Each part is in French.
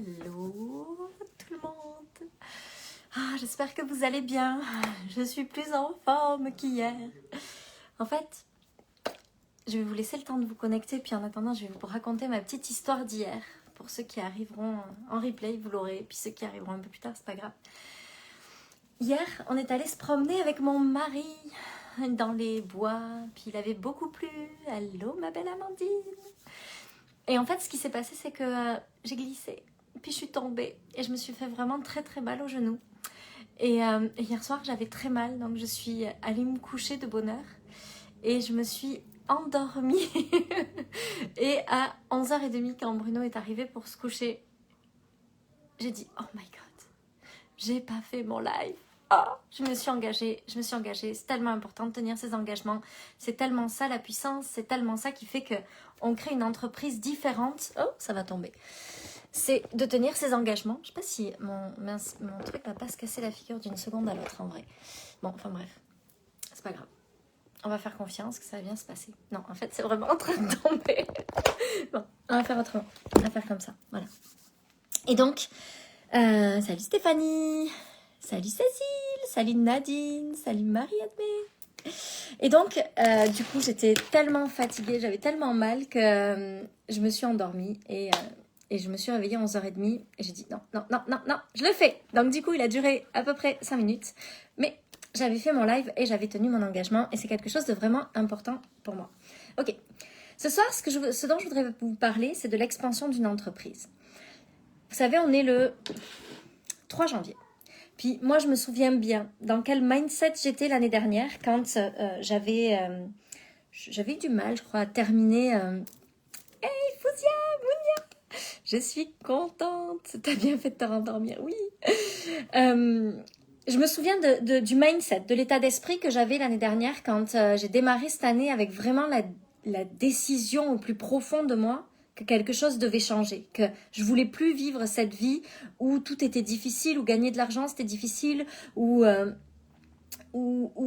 Hello tout le monde. J'espère que vous allez bien. Je suis plus en forme qu'hier. En fait, je vais vous laisser le temps de vous connecter, puis en attendant, je vais vous raconter ma petite histoire d'hier. Pour ceux qui arriveront en replay, vous l'aurez, puis ceux qui arriveront un peu plus tard, c'est pas grave. Hier, on est allé se promener avec mon mari dans les bois, puis il avait beaucoup plu. Hello ma belle Amandine. Et en fait, ce qui s'est passé, c'est que j'ai glissé, puis je suis tombée et je me suis fait vraiment très très mal au genou. Et hier soir, j'avais très mal, donc je suis allée me coucher de bonne heure et je me suis endormie. Et à 11h30, quand Bruno est arrivé pour se coucher, j'ai dit « Oh my God, j'ai pas fait mon live !» Je me suis engagée, c'est tellement important de tenir ses engagements, c'est tellement ça la puissance, c'est tellement ça qui fait qu'on crée une entreprise différente. Oh, ça va tomber. C'est de tenir ses engagements. Je sais pas si mon truc va pas se casser la figure d'une seconde à l'autre en vrai. Bon, enfin bref, c'est pas grave. On va faire confiance que ça va bien se passer. Non, en fait, c'est vraiment en train de tomber. Bon, on va faire autrement. On va faire comme ça, voilà. Et donc, salut Stéphanie, salut Cécile, salut Nadine, salut Marie-Admé. Et donc, du coup, j'étais tellement fatiguée, j'avais tellement mal que je me suis endormie et je me suis réveillée à 11h30 et j'ai dit non, je le fais. Donc du coup, il a duré à peu près 5 minutes. Mais j'avais fait mon live et j'avais tenu mon engagement et c'est quelque chose de vraiment important pour moi. Ok, ce soir, ce dont je voudrais vous parler, c'est de l'expansion d'une entreprise. Vous savez, on est le 3 janvier. Puis moi, je me souviens bien dans quel mindset j'étais l'année dernière quand j'avais du mal, je crois, à terminer. Hey, Fouzia, Mounia, je suis contente. T'as bien fait de te rendormir, oui. Je me souviens du mindset, de l'état d'esprit que j'avais l'année dernière quand j'ai démarré cette année avec vraiment la décision au plus profond de moi que quelque chose devait changer, que je voulais plus vivre cette vie où tout était difficile, où gagner de l'argent c'était difficile, où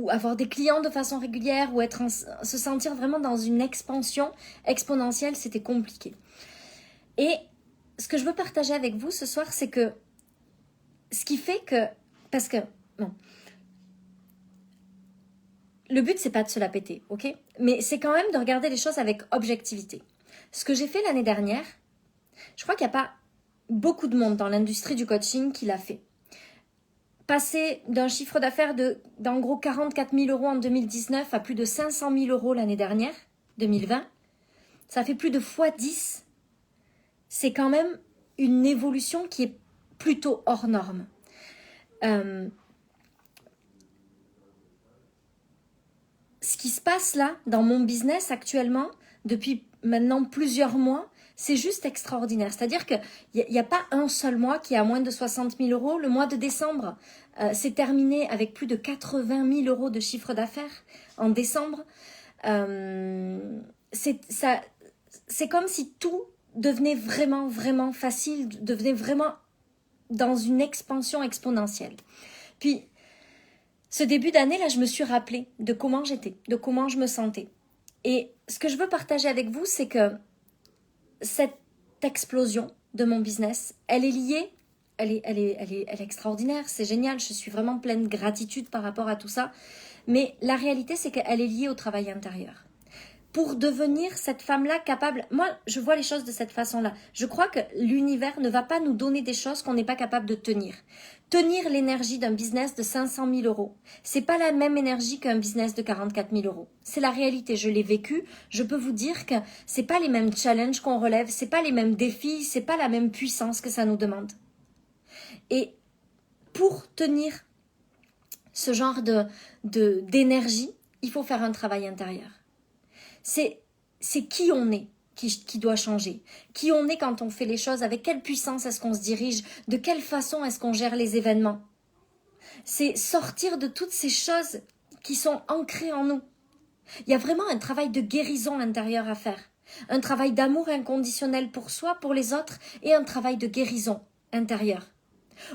avoir des clients de façon régulière, ou se sentir vraiment dans une expansion exponentielle, c'était compliqué. Et ce que je veux partager avec vous ce soir, c'est que ce qui fait que... Parce que, bon, le but, c'est pas de se la péter, ok? Mais c'est quand même de regarder les choses avec objectivité. Ce que j'ai fait l'année dernière, je crois qu'il n'y a pas beaucoup de monde dans l'industrie du coaching qui l'a fait. Passer d'un chiffre d'affaires d'en gros 44 000 euros en 2019 à plus de 500 000 euros l'année dernière, 2020, ça fait plus de x10. C'est quand même une évolution qui est plutôt hors norme. Ce qui se passe là, dans mon business actuellement, depuis maintenant plusieurs mois, c'est juste extraordinaire. C'est-à-dire qu'il n'y a pas un seul mois qui a moins de 60 000 euros. Le mois de décembre s'est terminé avec plus de 80 000 euros de chiffre d'affaires en décembre. C'est comme si tout devenait vraiment, vraiment facile, devenait vraiment dans une expansion exponentielle. Puis, ce début d'année, là, je me suis rappelée de comment j'étais, de comment je me sentais. Et ce que je veux partager avec vous, c'est que cette explosion de mon business, elle est liée, elle est extraordinaire, c'est génial, je suis vraiment pleine de gratitude par rapport à tout ça. Mais la réalité, c'est qu'elle est liée au travail intérieur. Pour devenir cette femme-là capable... Moi, je vois les choses de cette façon-là. Je crois que l'univers ne va pas nous donner des choses qu'on n'est pas capable de tenir. Tenir l'énergie d'un business de 500 000 euros, c'est pas la même énergie qu'un business de 44 000 euros. C'est la réalité, je l'ai vécu. Je peux vous dire que c'est pas les mêmes challenges qu'on relève, c'est pas les mêmes défis, c'est pas la même puissance que ça nous demande. Et pour tenir ce genre d'énergie, il faut faire un travail intérieur. C'est qui on est qui doit changer. Qui on est quand on fait les choses, avec quelle puissance est-ce qu'on se dirige, de quelle façon est-ce qu'on gère les événements. C'est sortir de toutes ces choses qui sont ancrées en nous. Il y a vraiment un travail de guérison intérieure à faire. Un travail d'amour inconditionnel pour soi, pour les autres, et un travail de guérison intérieure.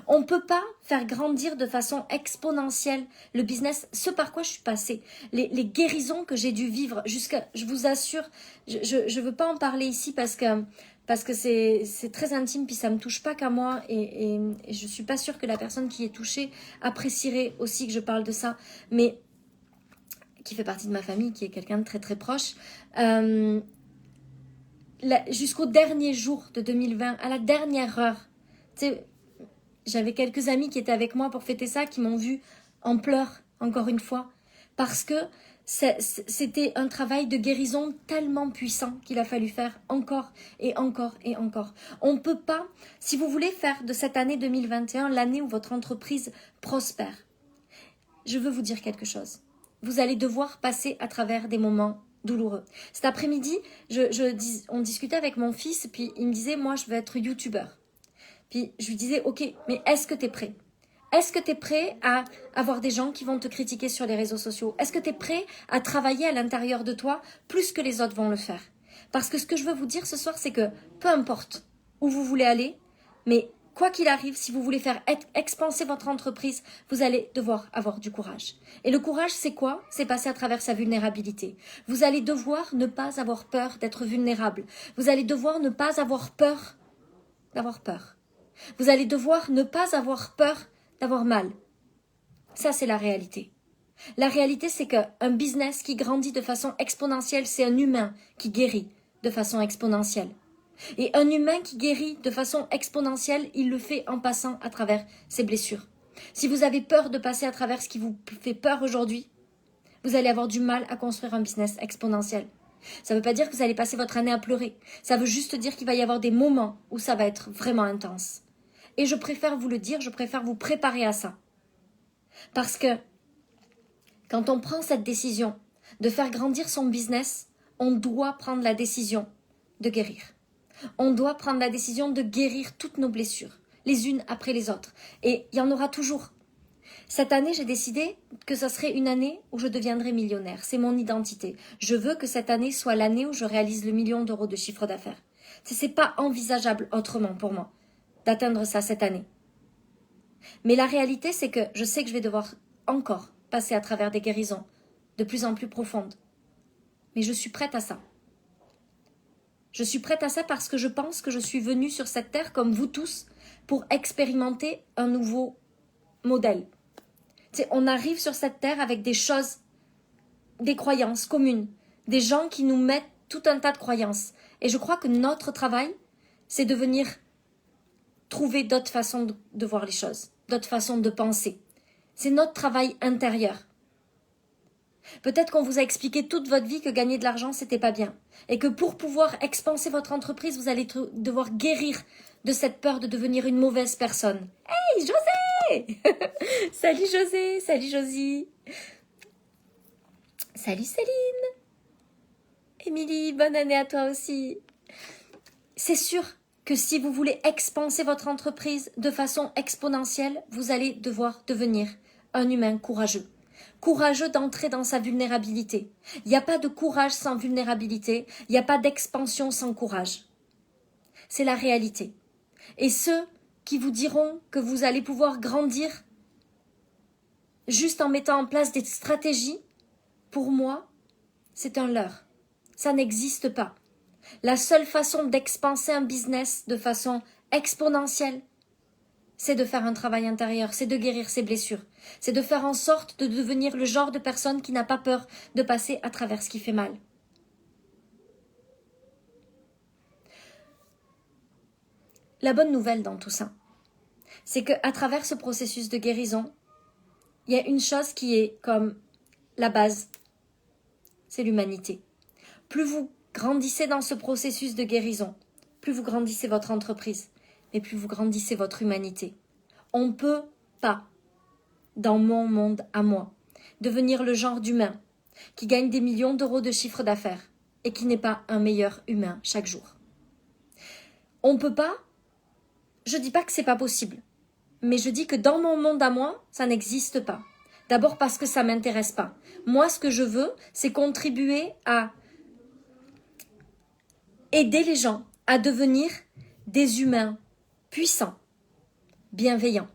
On ne peut pas faire grandir de façon exponentielle le business, ce par quoi je suis passée, les guérisons que j'ai dû vivre, je vous assure, je ne veux pas en parler ici parce que parce que c'est très intime, puis ça me touche pas qu'à moi, et je suis pas sûre que la personne qui est touchée apprécierait aussi que je parle de ça, mais qui fait partie de ma famille, qui est quelqu'un de très très proche. Jusqu'au dernier jour de 2020, à la dernière heure, tu sais, j'avais quelques amis qui étaient avec moi pour fêter ça, qui m'ont vu en pleurs, encore une fois, parce que c'était un travail de guérison tellement puissant qu'il a fallu faire encore et encore et encore. On ne peut pas, si vous voulez faire de cette année 2021 l'année où votre entreprise prospère, je veux vous dire quelque chose. Vous allez devoir passer à travers des moments douloureux. Cet après-midi, on discutait avec mon fils, puis il me disait, moi je veux être youtubeur. Puis je lui disais, ok, mais est-ce que tu es prêt ? Est-ce que tu es prêt à avoir des gens qui vont te critiquer sur les réseaux sociaux ? Est-ce que tu es prêt à travailler à l'intérieur de toi plus que les autres vont le faire ? Parce que ce que je veux vous dire ce soir, c'est que peu importe où vous voulez aller, mais quoi qu'il arrive, si vous voulez faire expanser votre entreprise, vous allez devoir avoir du courage. Et le courage, c'est quoi ? C'est passer à travers sa vulnérabilité. Vous allez devoir ne pas avoir peur d'être vulnérable. Vous allez devoir ne pas avoir peur d'avoir peur. Vous allez devoir ne pas avoir peur d'avoir mal. Ça, c'est la réalité. La réalité, c'est qu'un business qui grandit de façon exponentielle, c'est un humain qui guérit de façon exponentielle. Et un humain qui guérit de façon exponentielle, il le fait en passant à travers ses blessures. Si vous avez peur de passer à travers ce qui vous fait peur aujourd'hui, vous allez avoir du mal à construire un business exponentiel. Ça ne veut pas dire que vous allez passer votre année à pleurer. Ça veut juste dire qu'il va y avoir des moments où ça va être vraiment intense. Et je préfère vous le dire, je préfère vous préparer à ça. Parce que quand on prend cette décision de faire grandir son business, on doit prendre la décision de guérir. On doit prendre la décision de guérir toutes nos blessures, les unes après les autres. Et il y en aura toujours. Cette année, j'ai décidé que ça serait une année où je deviendrai millionnaire. C'est mon identité. Je veux que cette année soit l'année où je réalise le 1 000 000 d'euros de chiffre d'affaires. C'est pas envisageable autrement pour moi d'atteindre ça cette année. Mais la réalité, c'est que je sais que je vais devoir encore passer à travers des guérisons de plus en plus profondes. Mais je suis prête à ça. Je suis prête à ça parce que je pense que je suis venue sur cette terre, comme vous tous, pour expérimenter un nouveau modèle. Tu sais, on arrive sur cette terre avec des choses, des croyances communes, des gens qui nous mettent tout un tas de croyances. Et je crois que notre travail, c'est de venir trouver d'autres façons de voir les choses, d'autres façons de penser. C'est notre travail intérieur. Peut-être qu'on vous a expliqué toute votre vie que gagner de l'argent, c'était pas bien. Et que pour pouvoir expanser votre entreprise, vous allez devoir guérir de cette peur de devenir une mauvaise personne. Hey, José! Salut José, salut Josie. Salut Céline. Émilie, bonne année à toi aussi. C'est sûr que si vous voulez expanser votre entreprise de façon exponentielle, vous allez devoir devenir un humain courageux. Courageux d'entrer dans sa vulnérabilité. Il n'y a pas de courage sans vulnérabilité, il n'y a pas d'expansion sans courage. C'est la réalité. Et ceux qui vous diront que vous allez pouvoir grandir juste en mettant en place des stratégies, pour moi, c'est un leurre. Ça n'existe pas. La seule façon d'expanser un business de façon exponentielle, c'est de faire un travail intérieur, c'est de guérir ses blessures, c'est de faire en sorte de devenir le genre de personne qui n'a pas peur de passer à travers ce qui fait mal. La bonne nouvelle dans tout ça, c'est qu'à travers ce processus de guérison, il y a une chose qui est comme la base, c'est l'humanité. Plus vous grandissez dans ce processus de guérison, plus vous grandissez votre entreprise, mais plus vous grandissez votre humanité. On ne peut pas, dans mon monde à moi, devenir le genre d'humain qui gagne des millions d'euros de chiffre d'affaires et qui n'est pas un meilleur humain chaque jour. On ne peut pas, je ne dis pas que c'est pas possible, mais je dis que dans mon monde à moi, ça n'existe pas. D'abord parce que ça ne m'intéresse pas. Moi, ce que je veux, c'est contribuer à aider les gens à devenir des humains puissants, bienveillants.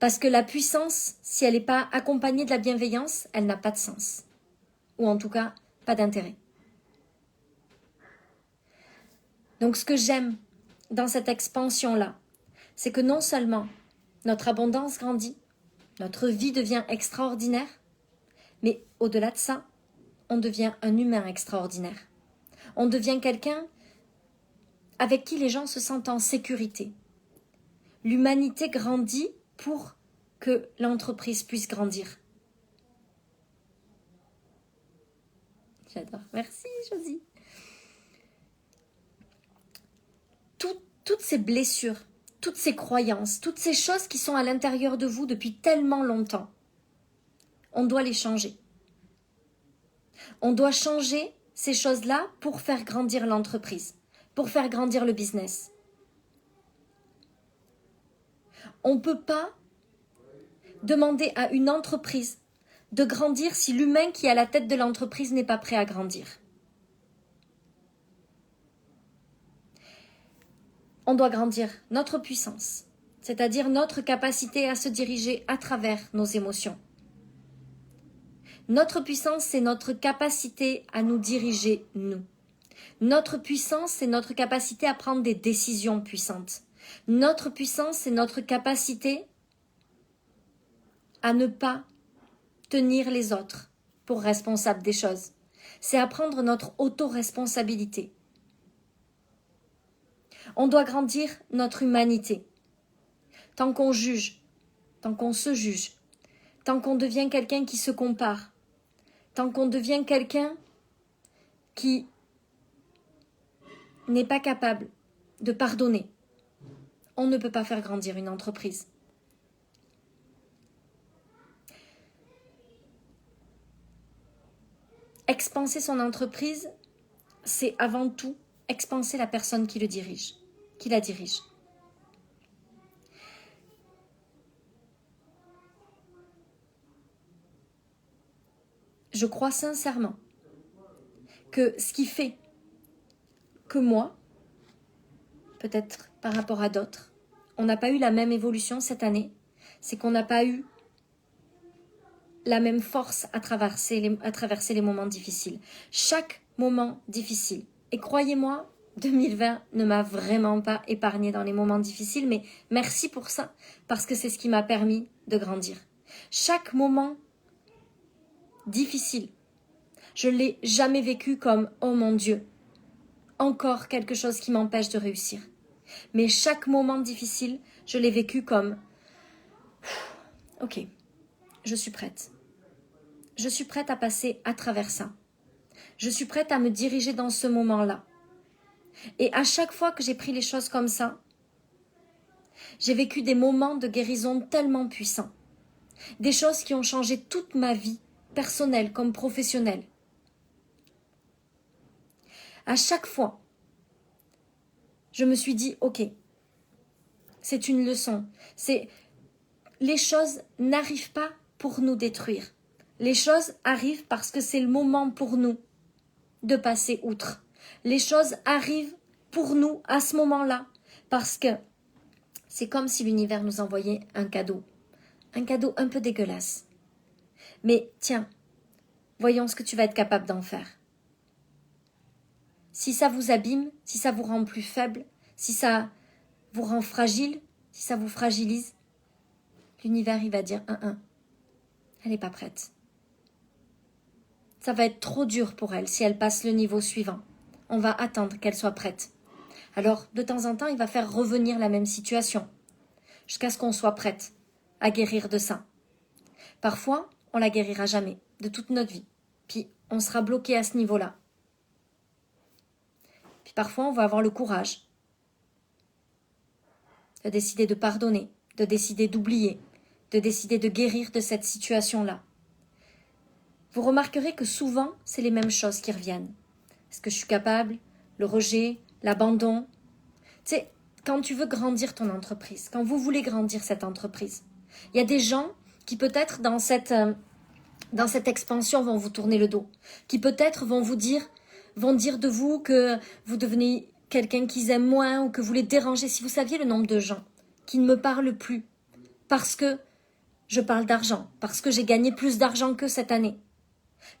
Parce que la puissance, si elle n'est pas accompagnée de la bienveillance, elle n'a pas de sens. Ou en tout cas, pas d'intérêt. Donc ce que j'aime dans cette expansion-là, c'est que non seulement notre abondance grandit, notre vie devient extraordinaire, mais au-delà de ça, on devient un humain extraordinaire. On devient quelqu'un avec qui les gens se sentent en sécurité. L'humanité grandit pour que l'entreprise puisse grandir. J'adore. Merci, Josie. Toutes ces blessures, toutes ces croyances, toutes ces choses qui sont à l'intérieur de vous depuis tellement longtemps, on doit les changer. On doit changer ces choses-là pour faire grandir l'entreprise, pour faire grandir le business. On ne peut pas demander à une entreprise de grandir si l'humain qui est à la tête de l'entreprise n'est pas prêt à grandir. On doit grandir notre puissance, c'est-à-dire notre capacité à se diriger à travers nos émotions. Notre puissance, c'est notre capacité à nous diriger, nous. Notre puissance, c'est notre capacité à prendre des décisions puissantes. Notre puissance, c'est notre capacité à ne pas tenir les autres pour responsables des choses. C'est à prendre notre autoresponsabilité. On doit grandir notre humanité. Tant qu'on juge, tant qu'on se juge, tant qu'on devient quelqu'un qui se compare, tant qu'on devient quelqu'un qui n'est pas capable de pardonner, on ne peut pas faire grandir une entreprise. Expanser son entreprise, c'est avant tout expanser la personne qui la dirige. Je crois sincèrement que ce qui fait que moi, peut-être par rapport à d'autres, on n'a pas eu la même évolution cette année, c'est qu'on n'a pas eu la même force à traverser les moments difficiles. Chaque moment difficile. Et croyez-moi, 2020 ne m'a vraiment pas épargnée dans les moments difficiles, mais merci pour ça, parce que c'est ce qui m'a permis de grandir. Chaque moment difficile, je ne l'ai jamais vécu comme « Oh mon Dieu, encore quelque chose qui m'empêche de réussir ». Mais chaque moment difficile, je l'ai vécu comme « Ok, je suis prête. Je suis prête à passer à travers ça. Je suis prête à me diriger dans ce moment-là. » Et à chaque fois que j'ai pris les choses comme ça, j'ai vécu des moments de guérison tellement puissants. Des choses qui ont changé toute ma vie, personnelle comme professionnelle. À chaque fois, je me suis dit, ok, c'est une leçon. Les choses n'arrivent pas pour nous détruire. Les choses arrivent parce que c'est le moment pour nous de passer outre. Les choses arrivent pour nous à ce moment-là parce que c'est comme si l'univers nous envoyait un cadeau un peu dégueulasse. Mais tiens, voyons ce que tu vas être capable d'en faire. Si ça vous abîme, si ça vous rend plus faible, si ça vous rend fragile, si ça vous fragilise, l'univers il va dire elle n'est pas prête. Ça va être trop dur pour elle si elle passe le niveau suivant. On va attendre qu'elle soit prête. Alors, de temps en temps, il va faire revenir la même situation, jusqu'à ce qu'on soit prête à guérir de ça. Parfois, on la guérira jamais, de toute notre vie. Puis, on sera bloqué à ce niveau-là. Puis parfois, on va avoir le courage de décider de pardonner, de décider d'oublier, de décider de guérir de cette situation-là. Vous remarquerez que souvent, c'est les mêmes choses qui reviennent. Est-ce que je suis capable? Le rejet, l'abandon. Tu sais, quand tu veux grandir ton entreprise, quand vous voulez grandir cette entreprise, il y a des gens qui peut-être dans cette expansion vont vous tourner le dos, qui peut-être vont dire de vous que vous devenez quelqu'un qu'ils aiment moins ou que vous les dérangez. Si vous saviez le nombre de gens qui ne me parlent plus parce que je parle d'argent, parce que j'ai gagné plus d'argent qu'eux cette année,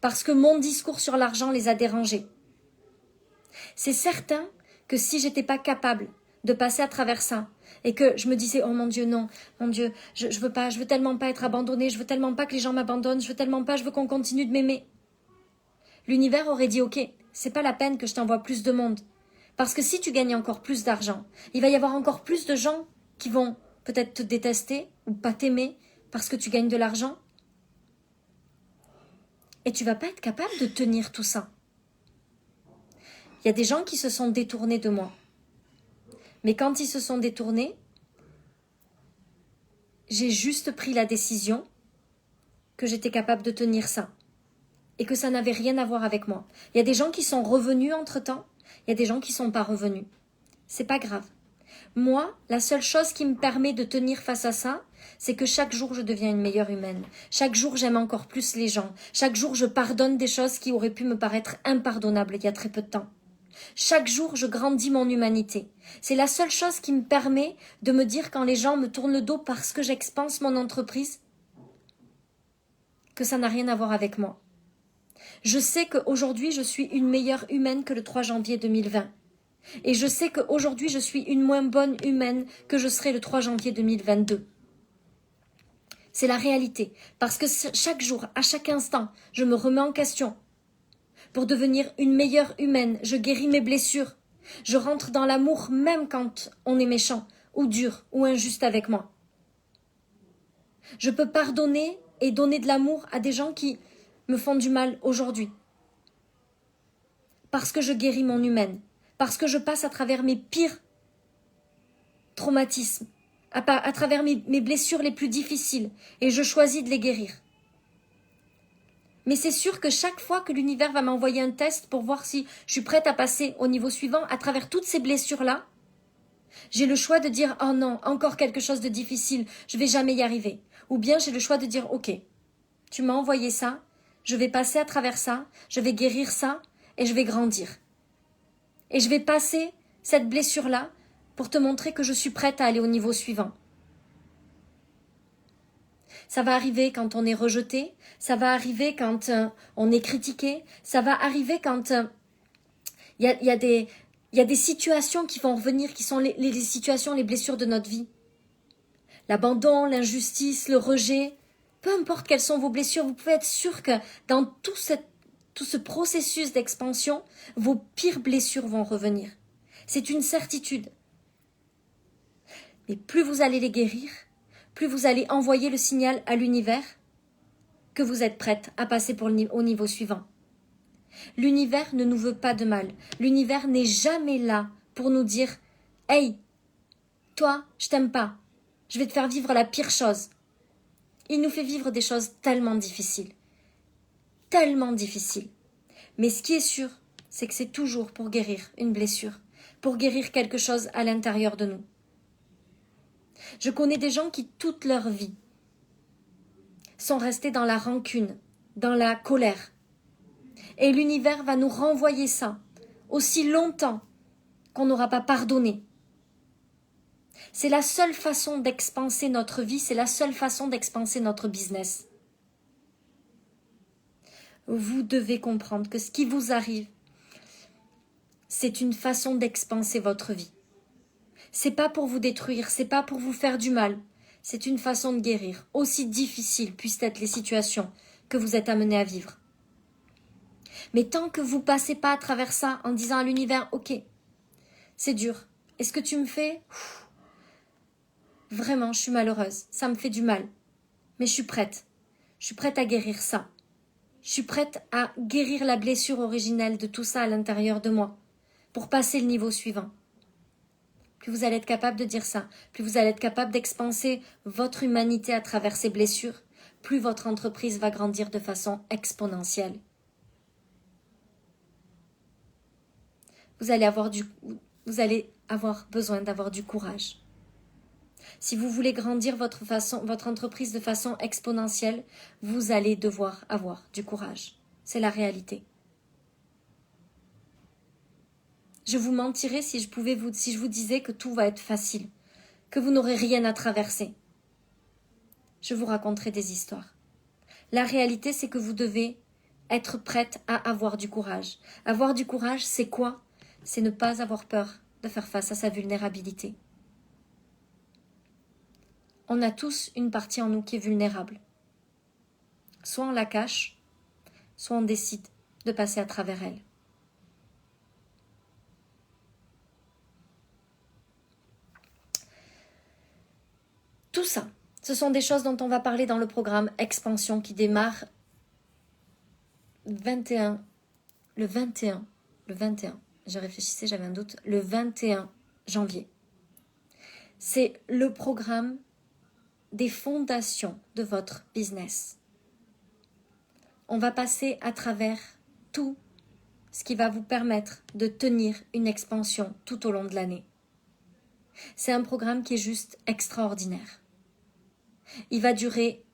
parce que mon discours sur l'argent les a dérangés. C'est certain que si j'étais pas capable de passer à travers ça, et que je me disais, oh mon Dieu, non, mon Dieu, je veux pas, je veux tellement pas être abandonnée, je veux tellement pas que les gens m'abandonnent, je veux tellement pas, je veux qu'on continue de m'aimer. L'univers aurait dit, ok, c'est pas la peine que je t'envoie plus de monde. Parce que si tu gagnes encore plus d'argent, il va y avoir encore plus de gens qui vont peut-être te détester ou pas t'aimer parce que tu gagnes de l'argent. Et tu vas pas être capable de tenir tout ça. Il y a des gens qui se sont détournés de moi. Mais quand ils se sont détournés, j'ai juste pris la décision que j'étais capable de tenir ça. Et que ça n'avait rien à voir avec moi. Il y a des gens qui sont revenus entre-temps, il y a des gens qui ne sont pas revenus. C'est pas grave. Moi, la seule chose qui me permet de tenir face à ça, c'est que chaque jour je deviens une meilleure humaine. Chaque jour j'aime encore plus les gens. Chaque jour je pardonne des choses qui auraient pu me paraître impardonnables il y a très peu de temps. Chaque jour je grandis mon humanité. C'est la seule chose qui me permet de me dire quand les gens me tournent le dos parce que j'expanse mon entreprise, que ça n'a rien à voir avec moi. Je sais qu'aujourd'hui je suis une meilleure humaine que le 3 janvier 2020. Et je sais qu'aujourd'hui, je suis une moins bonne humaine que je serai le 3 janvier 2022. C'est la réalité. Parce que chaque jour, à chaque instant, je me remets en question. Pour devenir une meilleure humaine, je guéris mes blessures. Je rentre dans l'amour même quand on est méchant, ou dur, ou injuste avec moi. Je peux pardonner et donner de l'amour à des gens qui me font du mal aujourd'hui. Parce que je guéris mon humaine. Parce que je passe à travers mes pires traumatismes, à travers mes blessures les plus difficiles, et je choisis de les guérir. Mais c'est sûr que chaque fois que l'univers va m'envoyer un test pour voir si je suis prête à passer au niveau suivant, à travers toutes ces blessures-là, j'ai le choix de dire « Oh non, encore quelque chose de difficile, je vais jamais y arriver ». Ou bien j'ai le choix de dire « Ok, tu m'as envoyé ça, je vais passer à travers ça, je vais guérir ça, et je vais grandir ». Et je vais passer cette blessure-là pour te montrer que je suis prête à aller au niveau suivant. Ça va arriver quand on est rejeté, ça va arriver quand on est critiqué, ça va arriver quand il y a des situations qui vont revenir, qui sont les situations, les blessures de notre vie. L'abandon, l'injustice, le rejet, peu importe quelles sont vos blessures, vous pouvez être sûr que dans tout ce processus d'expansion, vos pires blessures vont revenir. C'est une certitude. Mais plus vous allez les guérir, plus vous allez envoyer le signal à l'univers que vous êtes prête à passer au niveau suivant. L'univers ne nous veut pas de mal. L'univers n'est jamais là pour nous dire « Hey, toi, je t'aime pas. Je vais te faire vivre la pire chose. » Il nous fait vivre des choses tellement difficiles. Tellement difficiles. Mais ce qui est sûr, c'est que c'est toujours pour guérir une blessure, pour guérir quelque chose à l'intérieur de nous. Je connais des gens qui, toute leur vie, sont restés dans la rancune, dans la colère. Et l'univers va nous renvoyer ça aussi longtemps qu'on n'aura pas pardonné. C'est la seule façon d'expanser notre vie, c'est la seule façon d'expanser notre business. Vous devez comprendre que ce qui vous arrive, c'est une façon d'expanser votre vie. C'est pas pour vous détruire, c'est pas pour vous faire du mal. C'est une façon de guérir, aussi difficiles puissent être les situations que vous êtes amenés à vivre. Mais tant que vous passez pas à travers ça en disant à l'univers, ok, c'est dur. Est-ce que tu me fais ? Vraiment, je suis malheureuse. Ça me fait du mal. Mais je suis prête. Je suis prête à guérir ça. Je suis prête à guérir la blessure originelle de tout ça à l'intérieur de moi pour passer le niveau suivant. Plus vous allez être capable de dire ça, plus vous allez être capable d'expanser votre humanité à travers ces blessures, plus votre entreprise va grandir de façon exponentielle. Vous allez avoir besoin d'avoir du courage. Si vous voulez grandir votre entreprise de façon exponentielle, vous allez devoir avoir du courage. C'est la réalité. Je vous mentirais si je vous disais que tout va être facile, que vous n'aurez rien à traverser. Je vous raconterai des histoires. La réalité, c'est que vous devez être prête à avoir du courage. Avoir du courage, c'est quoi ? C'est ne pas avoir peur de faire face à sa vulnérabilité. On a tous une partie en nous qui est vulnérable. Soit on la cache, soit on décide de passer à travers elle. Tout ça, ce sont des choses dont on va parler dans le programme Expansion qui démarre le 21, je réfléchissais, j'avais un doute, le 21 janvier. C'est le programme des fondations de votre business. On va passer à travers tout ce qui va vous permettre de tenir une expansion tout au long de l'année. C'est un programme qui est juste extraordinaire. Il va durer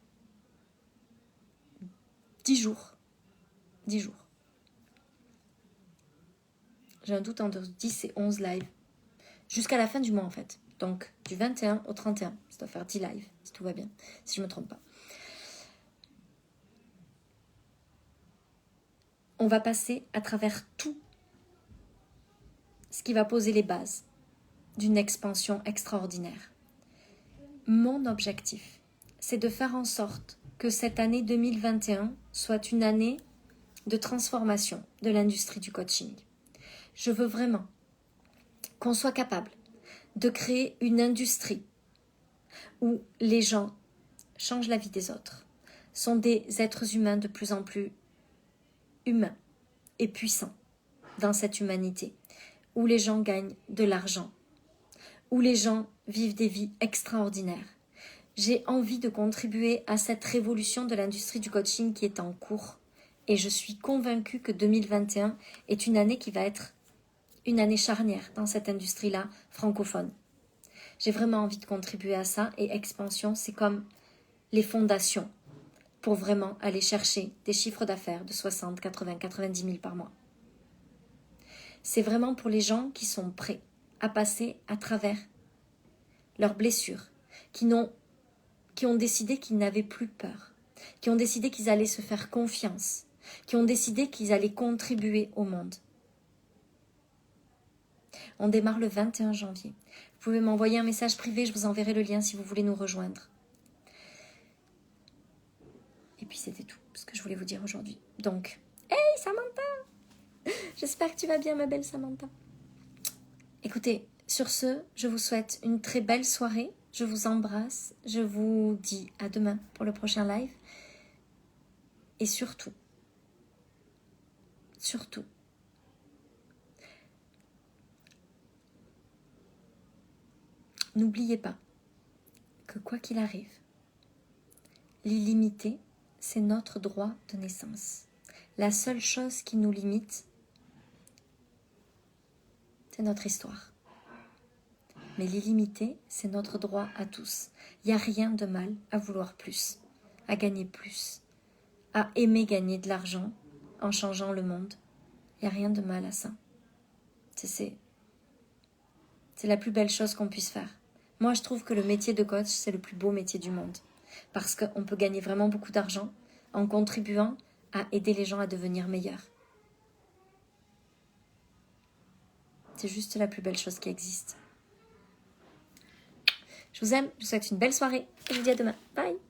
10 jours. 10 jours. J'ai un doute entre 10 et 11 lives. Jusqu'à la fin du mois en fait. Donc du 21 au 31. Ça doit faire 10 lives si tout va bien. Si je ne me trompe pas. On va passer à travers tout ce qui va poser les bases d'une expansion extraordinaire. Mon objectif, c'est de faire en sorte que cette année 2021 soit une année de transformation de l'industrie du coaching. Je veux vraiment qu'on soit capable de créer une industrie où les gens changent la vie des autres, sont des êtres humains de plus en plus humains et puissants dans cette humanité, où les gens gagnent de l'argent, où les gens vivent des vies extraordinaires. J'ai envie de contribuer à cette révolution de l'industrie du coaching qui est en cours et je suis convaincue que 2021 est une année qui va être une année charnière dans cette industrie-là francophone. J'ai vraiment envie de contribuer à ça et Expansion, c'est comme les fondations pour vraiment aller chercher des chiffres d'affaires de 60, 80, 90 000 par mois. C'est vraiment pour les gens qui sont prêts à passer à travers leurs blessures, qui ont décidé qu'ils n'avaient plus peur, qui ont décidé qu'ils allaient se faire confiance, qui ont décidé qu'ils allaient contribuer au monde. On démarre le 21 janvier. Vous pouvez m'envoyer un message privé, je vous enverrai le lien si vous voulez nous rejoindre. Et puis c'était tout ce que je voulais vous dire aujourd'hui. Donc, hey Samantha! J'espère que tu vas bien ma belle Samantha. Écoutez, sur ce, je vous souhaite une très belle soirée. Je vous embrasse. Je vous dis à demain pour le prochain live. Et surtout, n'oubliez pas que quoi qu'il arrive, l'illimité, c'est notre droit de naissance. La seule chose qui nous limite, c'est notre histoire. Mais l'illimité, c'est notre droit à tous. Il n'y a rien de mal à vouloir plus, à gagner plus, à aimer gagner de l'argent en changeant le monde. Il n'y a rien de mal à ça. C'est la plus belle chose qu'on puisse faire. Moi, je trouve que le métier de coach, c'est le plus beau métier du monde. Parce qu'on peut gagner vraiment beaucoup d'argent en contribuant à aider les gens à devenir meilleurs. C'est juste la plus belle chose qui existe. Je vous aime, je vous souhaite une belle soirée et je vous dis à demain. Bye!